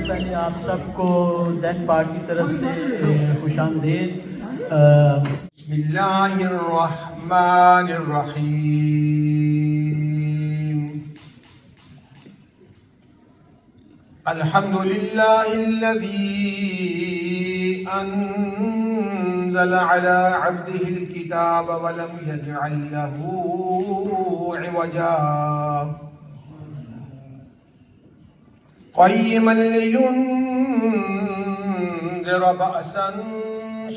पहले आप सबको दैन पाक की तरफ से खुशामदीद। बिस्मिल्लाहिर्रहमानिर्रहीम। अल्हम्दुलिल्लाहिल्लज़ी अंज़ल अला अब्दिहिल किताब व लम यजअल लहू इवजा क़य्यिमन लियुनज़िर बअसन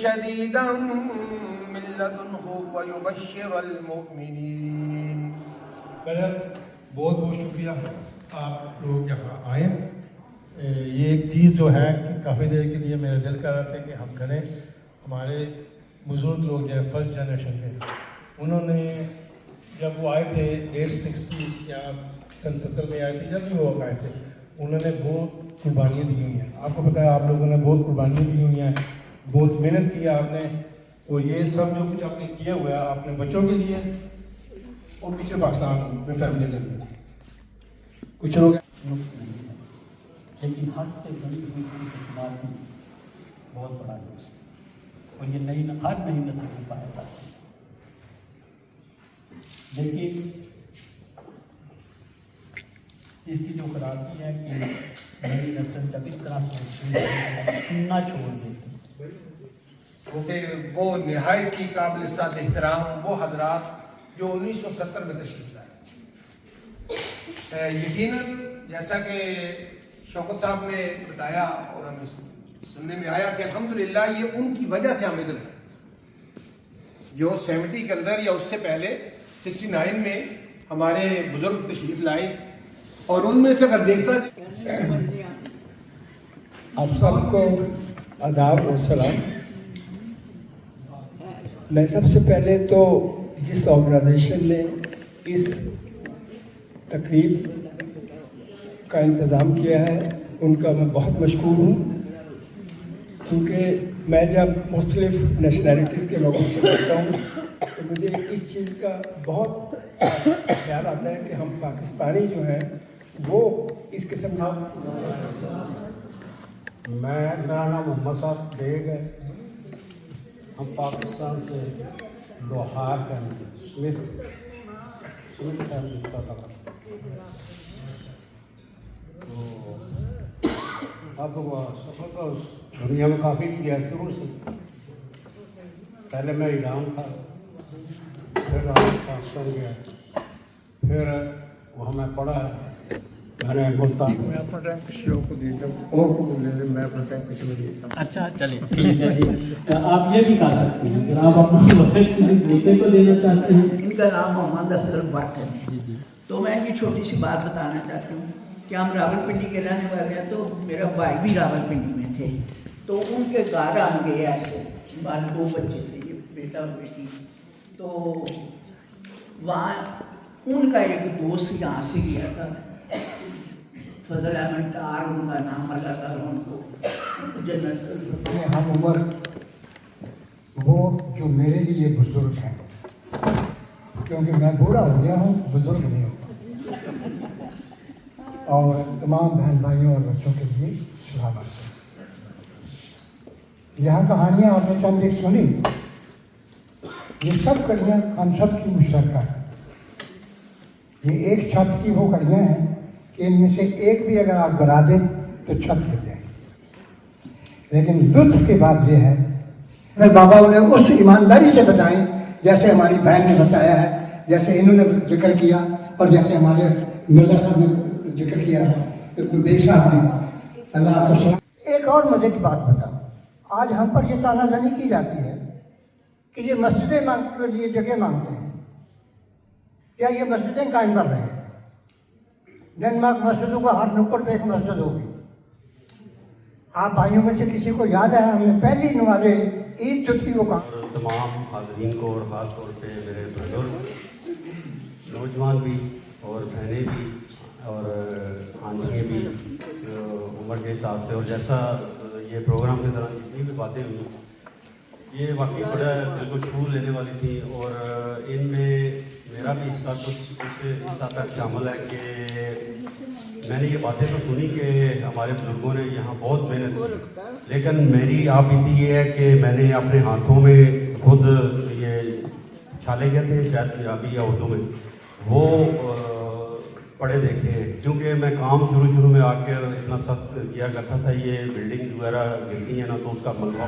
शदीदन मिन लदुन्हु व युबश्शिरल मुमिनीन। बहुत बहुत शुक्रिया आप लोग यहाँ आए। ये एक चीज़ जो है कि काफ़ी देर के लिए मेरा दिल कर रहा था कि हम करें। हमारे बुज़ुर्ग लोग जो है फर्स्ट जनरेशन के, उन्होंने जब वो आए थे 60s या 70 में आए थे, जब भी वो आए थे, उन्होंने बहुत कुर्बानियाँ दी हुई हैं। आपको पता है, आप लोगों ने बहुत कुर्बानियाँ दी हुई हैं, बहुत मेहनत की आपने। और ये सब जो कुछ आपने किया हुआ है अपने बच्चों के लिए और पीछे पाकिस्तान में फैमिली के लिए। कुछ लोग लेकिन हद से बड़ी हुई बात बहुत बड़ा दोस्त, और ये नई हर नई नस्ल को पाया। लेकिन इसकी जो खराबी है कि नई नस्ल जब इस तरह सुनना छोड़ देती, क्योंकि वो निहायत ही काबिल साद एहतराम वो हजरात जो 1970 में तशरीफ लाए। यकीनन जैसा कि शौकत साहब ने बताया और हमें सुनने में आया कि अल्हम्दुलिल्लाह ये उनकी वजह से हम इधर हैं। जो 70 के अंदर या उससे पहले 69 में हमारे बुजुर्ग तशरीफ लाए, और उनमें से अगर देखता आप सबको आदाब और सलाम। मैं सबसे पहले तो जिस ऑर्गेनाइजेशन ने इस तकरीब का इंतज़ाम किया है उनका मैं बहुत मशकूर हूँ, क्योंकि मैं जब मुख्तलिफ नेशनैलिटीज़ के लोगों से मिलता हूँ तो मुझे इस चीज़ का बहुत ख्याल आता है कि हम पाकिस्तानी जो हैं वो इस किस्म का। मेरा नाम मोहम्मद साहब बेग है। हम पाकिस्तान से लोहार फैमिली स्मिथ फैमिली का लगा। तो अब वो सफ़र तो दुनिया में काफ़ी किया शुरू से। पहले मैं ईरान था, फिर पाकिस्तान गया, फिर वहाँ मैं पढ़ा है। मैंने मुल्तान मैं अपना टाइम किसी और को देता हूँ और को बोले मैं अपना टाइम किसी को देता हूँ। अच्छा चलिए ठीक है जी। आप ये भी कर सकते हैं अगर आप अपने दूसरे को देना चाहते हैं। इनका नाम मोहम्मद अफजल भट्ट है। तो मैं एक छोटी सी बात बताना चाहती हूँ कि हम रावलपिंडी के रहने वाले हैं। तो मेरा भाई भी रावलपिंडी में थे, तो उनके घर हम गए ऐसे, हमारे 2 बच्चे थे, ये बेटा और बेटी। तो वहाँ उनका एक दोस्त यहाँ से गया था, फजल अहमद डार उनका नाम, अल्लाह ताला उनको जन्नत। हम उम्र वो जो मेरे लिए बुजुर्ग हैं, क्योंकि मैं बूढ़ा हो गया हूँ, बुजुर्ग नहीं होगा। और तमाम बहन भाइयों और बच्चों के लिए सलामत है। यहाँ कहानियाँ आपने चंद एक सुनी, ये सब कड़ियाँ हम सब की मुश्तरका है। ये एक छत की वो कड़ियाँ हैं कि इनमें से एक भी अगर आप गिरा दें तो छत गिर जाएगी। लेकिन लुत्फ की बात यह है कि बाबा उन्हें उस ईमानदारी से बताएं जैसे हमारी बहन ने बताया है, जैसे इन्होंने जिक्र किया और जैसे हमारे मिर्जा साहब ने जिक्र किया, बेग साहब ने। अल्लाह आपको सलाम। एक और मजे की बात बताऊँ, आज हम पर यह तानाज़नी की जाती है कि ये मस्जिदें के लिए जगह मांगते हैं या ये मस्जिदें कायम कर रहे हैं। डेनमार्क मस्जिदों का हर नुक्कड़ पे एक मस्जिद होगी। आप भाइयों में से किसी को याद है हमने पहली नमाज़े ईद जो थी वो कहा। तमाम हाज़रीन को और ख़ास तौर पे मेरे बुजुर्ग नौजवान भी और बहनें भी और आंटियाँ भी उम्र के हिसाब से, और जैसा ये प्रोग्राम के दौरान जितनी भी बातें हुई ये वाकई बड़ा दिल को छू लेने वाली थी और इनमें मेरा भी हिस्सा कुछ हिस्सा तक शामिल है कि मैंने ये बातें तो सुनी कि हमारे बुजुर्गों ने यहाँ बहुत मेहनत की, लेकिन मेरी आप बीती ये है कि मैंने अपने हाथों में खुद ये छाले कहते हैं शायद पंजाबी या उर्दू में, वो पढ़े देखे हैं, क्योंकि मैं काम शुरू में आकर इतना सख्त किया करता था, ये बिल्डिंग वगैरह गिरती है ना तो उसका मलबा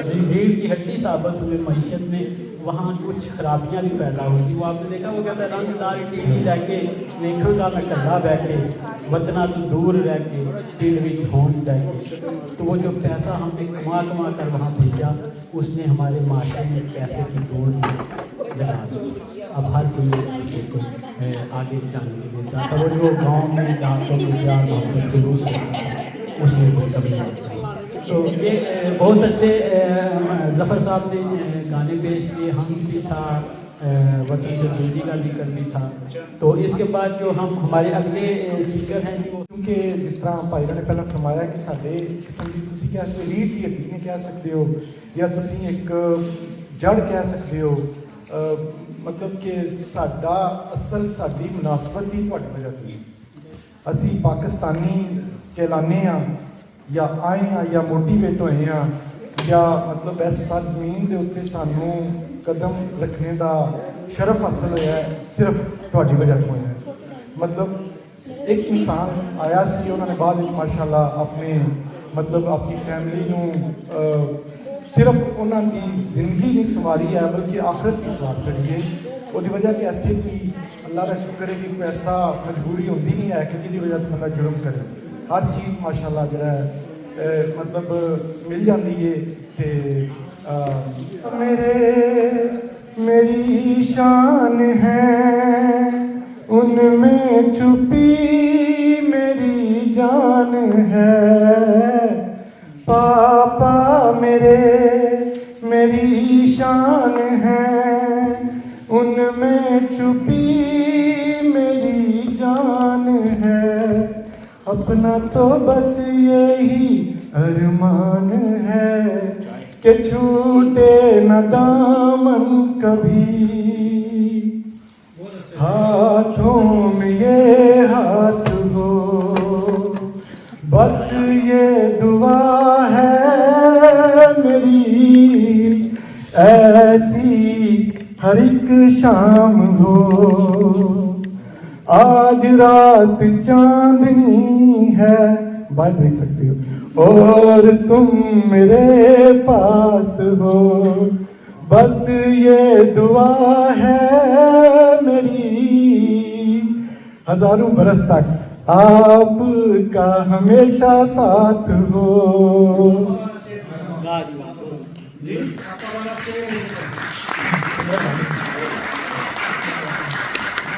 रीढ़ की हड्डी साबित हुए मईशत में वहाँ कुछ खराबियाँ भी पैदा होगी। वो आपने देखा, वो कहता है रंगदार टीवी लैके वेखांगा मैं कला बैठे वतना तो दूर रह के दिल में होन जाके। तो वो जो पैसा हमने कमा कर वहाँ भेजा, उसने हमारे माशरे में पैसे की दौड़ लगा दी। अब हर कोई आगे जाने के लिए चाहता, वो जो गाँव में जहाँ पर प्यार मोहब्बत जुलूस उसमें कोई कभी नहीं। तो ये बहुत अच्छे ज़फ़र साहब ने गाने पेश किए, हम भी था, वतन से दूरी का जिक्र भी था। तो इसके बाद जो हमारे अगले सिंगर हैं जी, वो क्योंकि जिस तरह भाईरा ने पहले फरमाया कि साढ़े किस्म की तुसी कह सकते रीढ़ की हड्डी ने कह सकते हो या तुसी एक जड़ कह सकते हो, मतलब कि साडा असल साडी मुनासबत ही तुहाडी वजह तो असी पाकिस्तानी कहलाने या आए या मोटिवेट होए या मतलब इस सरजमीन के उत्ते सानू कदम रखने का शरफ हासिल होया है सिर्फ तुहाडी वजह तो होया है। मतलब एक इंसान आया सी उन्होंने बाद में माशाल्लाह अपने मतलब अपनी फैमिली नू सिर्फ उन्होंने जिंदगी नहीं संवारी है बल्कि आखिरत भी संवार सकी है। वो वजह कि इतने भी अल्लाह का शुक्र है कि कोई ऐसा मजबूरी होती नहीं है कि जिसकी वजह से बंदा जुर्म करे। हर चीज़ माशाल्लाह जो है मतलब मिल जाती है। तो मेरी शान है उनमें छुपी मेरी जान है। पापा मेरी शान है उनमें छुपी मेरी जान है। अपना तो बस यही अरमान है कि छूटे न दामन कभी। हाथों में ये हाथ हो बस ये दुआ है मेरी। ऐसी हर एक शाम हो आज रात चांदनी है बात देख सकते हो और तुम मेरे पास हो। बस ये दुआ है मेरी हजारों बरस तक आपका हमेशा साथ हो।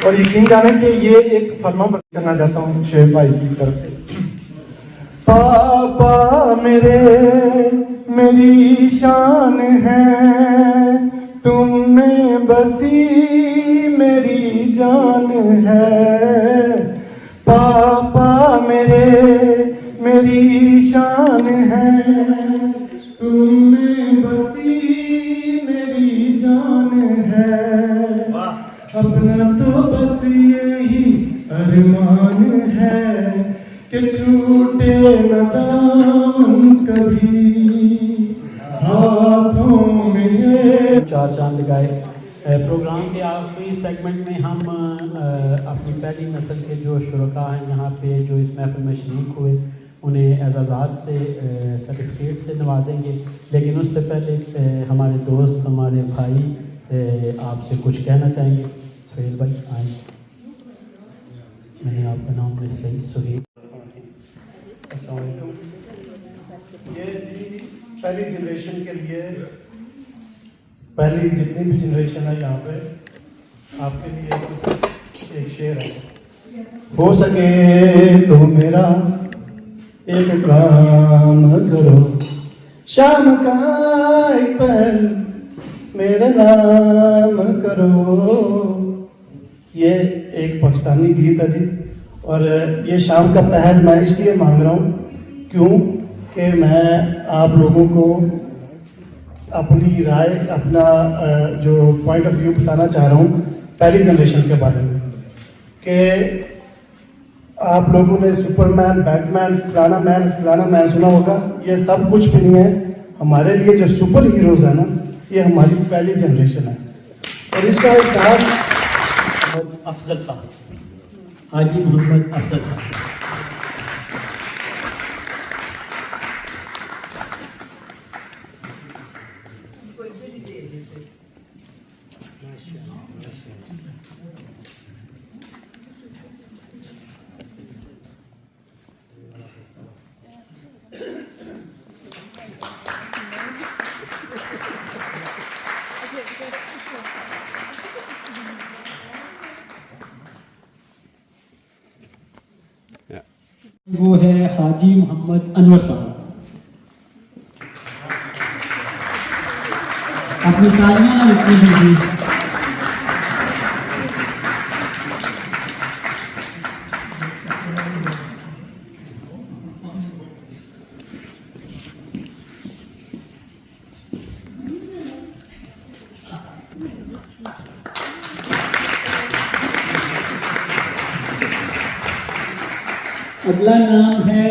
और यकीन जाने कि ये एक फरमा करना चाहता हूँ शेर भाई की तरफ से। पापा मेरी शान है तुमने बसी मेरी जान है। पापा मेरी शान है तुमने बसी मेरी जान है। अपना तो बस यही अरमान है कि छूटे न दामन कभी। हाथों में ये चार चांद लगाए। प्रोग्राम के आखिरी सेगमेंट में हम अपनी पहली नस्ल के जो शुरका हैं यहाँ पे जो इस महफिल में शरीक हुए उन्हें एजाज़ात से सर्टिफिकेट से नवाजेंगे। लेकिन उससे पहले हमारे दोस्त हमारे भाई आपसे कुछ कहना चाहेंगे। सुहेल भाई आए। मैंने आपका नाम सही सुहेल। अस्सलाम वालेकुम। ये जी पहली जनरेशन के लिए पहली जितनी भी जनरेशन है यहाँ पे आपके लिए कुछ एक शेर है। हो सके तो मेरा एक काम करो शाम का एक पहल मेरा नाम करो। ये एक पाकिस्तानी गीत है जी और ये शाम का पहल मैं इसलिए मांग रहा हूँ क्यों कि मैं आप लोगों को अपनी राय अपना जो पॉइंट ऑफ व्यू बताना चाह रहा हूँ पहली जनरेशन के बारे में कि आप लोगों ने सुपरमैन बैटमैन फलाना मैन सुना होगा। ये सब कुछ भी नहीं है। हमारे लिए जो सुपर हीरोज है ना ये हमारी पहली जनरेशन है और इसका एहसास अफजल साहब हाजी मोहम्मद अफजल साहब। वो है हाजी मोहम्मद अनवर साहब। अपनी तालियां ना रुकने दीजिए। अगला नाम है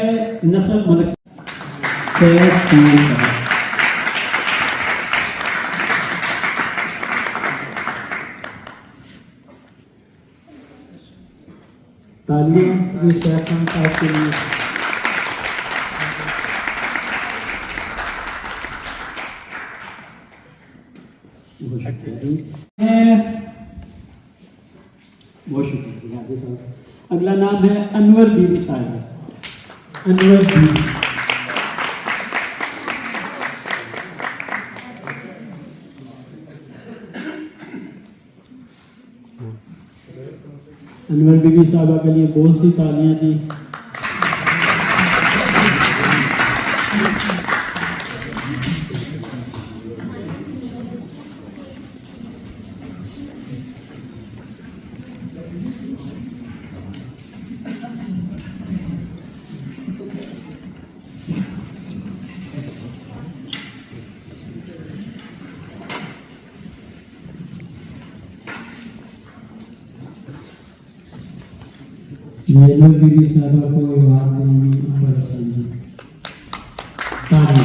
नसर मलिक सैयद खान साहब। तालियां ये सैयद खान साहब के लिए। बहुत शुक्रिया हाजी साहब। अगला नाम है अनवर बीबी साहिबा। अनवर बीबी अनवर बीबी साहिबा के लिए बहुत सी तालियां दी। नैना बीबी साहिबा को विवाह देनी अमर संजी ताली।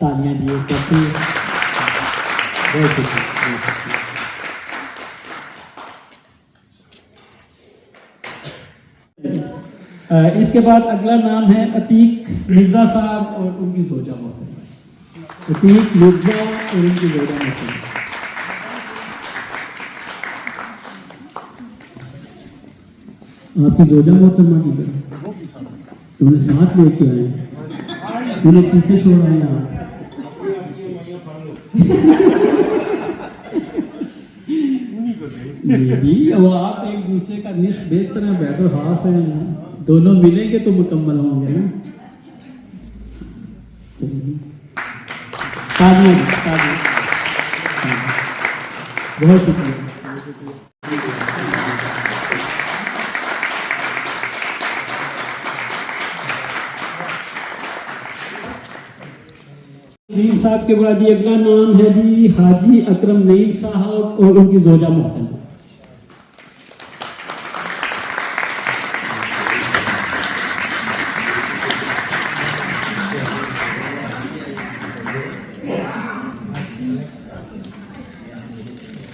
तालियां दिए करते बहुत शुक्रिया। इसके बाद अगला नाम है अतीक मिर्जा साहब और उनकी जोजा मोहतरमा। अतीक मिर्जा और उनकी जोजा मोहतरमा। आपकी जोजा मोहतरमा की तुमने साथ लेके आए, उन्हें पीछे छोड़ आए आप। जी वो आप एक दूसरे का निस बेहतर बेटर हाफ है, दोनों मिलेंगे तो मुकम्मल होंगे ना। चलिए बहुत शुक्रिया। मीर साहब के बाद ये अगला नाम है जी हाजी अकरम नईम साहब और उनकी जोजा मोहतरमा।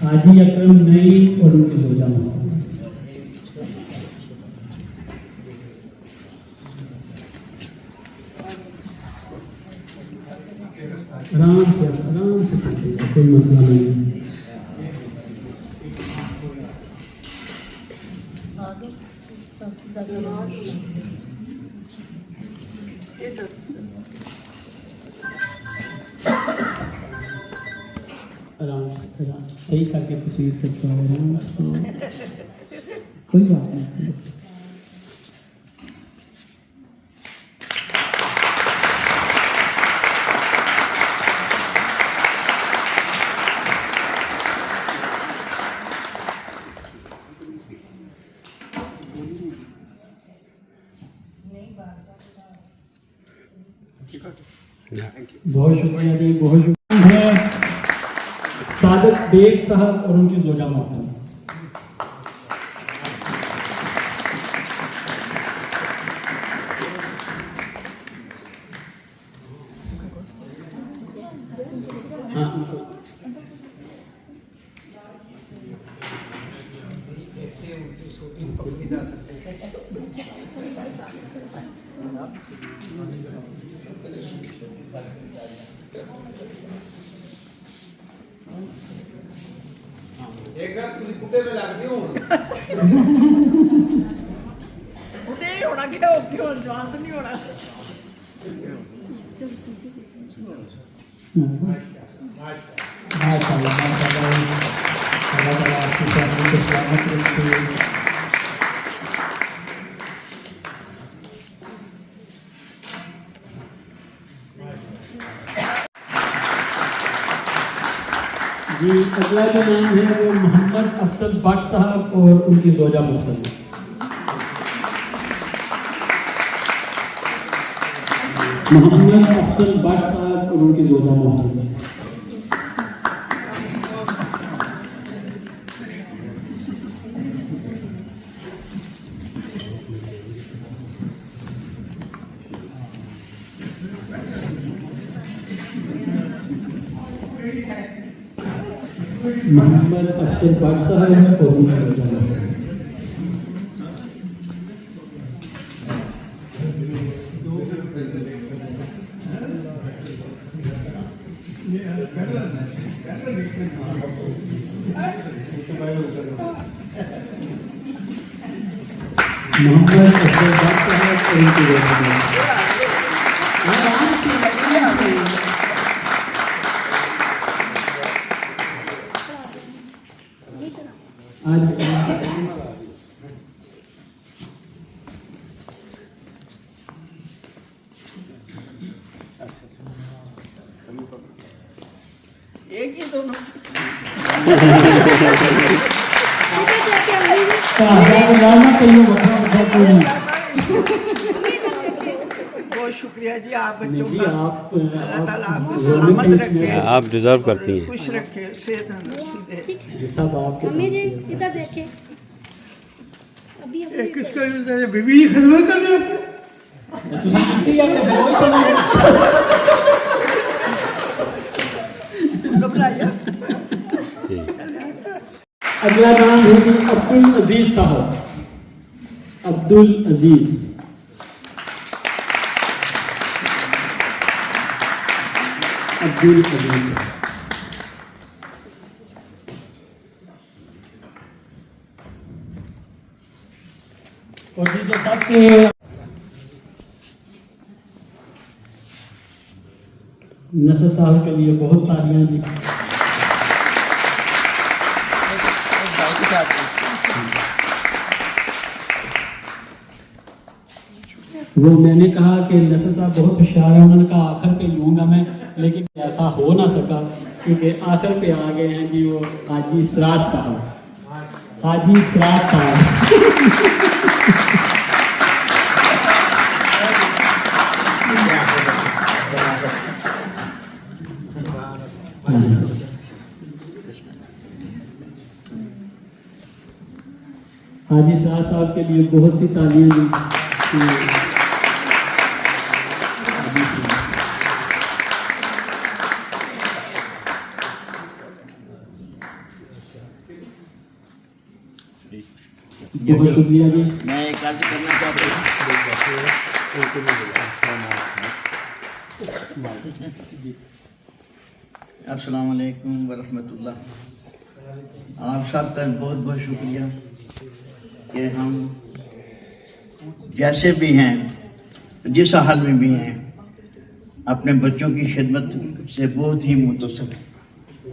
हाजी अकरम नईम और उनकी जोजा मोहतरमा। आराम से कोई मसला नहीं है। आराम से सही करके तस्वीर खिंचवाओ आराम से, कोई बात नहीं। बहुत शुक्रिया जी, बहुत शुक्रिया है सादत बेग साहब और उनकी जोजा मोहतरमा। एक बार तुझे कुत्ते में लग गई हूं कुत्ते ही होना क्यों जवान तो नहीं होना। माशाअल्लाह अल्लाह ताला आपकी फैमिली को सलामत रखे। जी अगला जो नाम है वो मोहम्मद अफजल भट्ट साहब और उनकी जोजा मोहतरमा। मोहम्मद अफजल भट्ट साहब और उनकी जोजा मोहम्मद। मोहम्मद अफजल भट्ट साहब और उनकी जोजा मोहम्मद। मोहम्मद अफजल भट्ट साहब और उनकी जोजा मोहम्मद। एक ही दोनों बहुत शुक्रिया जी, आप बच्चों का अल्लाह ताला आपको सलामत रखे, आप डिजर्व करती हैं। खुश रखे, सेहत तंदुरुस्ती दे। सब आपके मम्मी जी सीधा देखे अभी अभी किसका बीवी की खिदमत करने से ਤੁਸੀਂ ਕੀਤੀ ਆ ਤੇ ਬਹੁਤ ਸੁਣਾ अगला नाम है जी अब्दुल अजीज साहब। अब्दुल अजीज अब्दुल अजीज और जी जो सबसे नसर साहब के लिए बहुत तालियां दी। वो मैंने कहा कि नसर साहब बहुत होशियार है, उन्होंने कहा आखिर पे लूँगा मैं, लेकिन ऐसा हो ना सका क्योंकि आखिर पे आ गए हैं जी वो हाजी सराज साहब। हाजी सराज साहब हाजी सराज साहब के लिए बहुत सी तालियां दी। बहुत शुक्रिया जी। मैं एक अर्ज करना चाहता हूँ। अस्सलाम वालेकुम वरहमतुल्लाह। आप सबका बहुत बहुत शुक्रिया कि हम जैसे भी हैं, जिस हाल में भी हैं, अपने बच्चों की खिदमत से बहुत ही मुतसिफ हैं।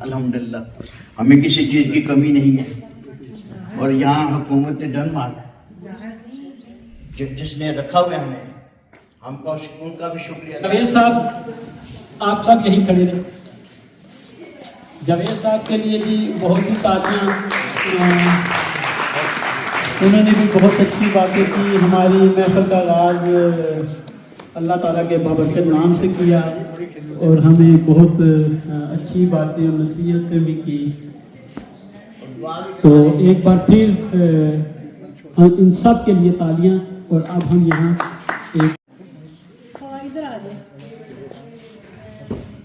अल्हम्दुलिल्लाह हमें किसी चीज़ की कमी नहीं है। और यहाँ हुकूमत डेनमार्क जिसने रखा हुआ है हमें, हमका उनका भी शुक्रिया। जावेद साहब, आप सब यही खड़े रहे। जावेद साहब के लिए जी बहुत सी तालियां। उन्होंने भी बहुत अच्छी बातें की। हमारी महफिल का आगाज़ अल्लाह ताला के बाबरकत नाम से किया और हमें बहुत अच्छी बातें और नसीहतें भी की। तो एक बार फिर इन सब के लिए तालियां। और अब हम यहाँ एक इधर आ जाए।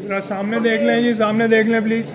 जरा सामने देख लें जी, सामने देख लें प्लीज।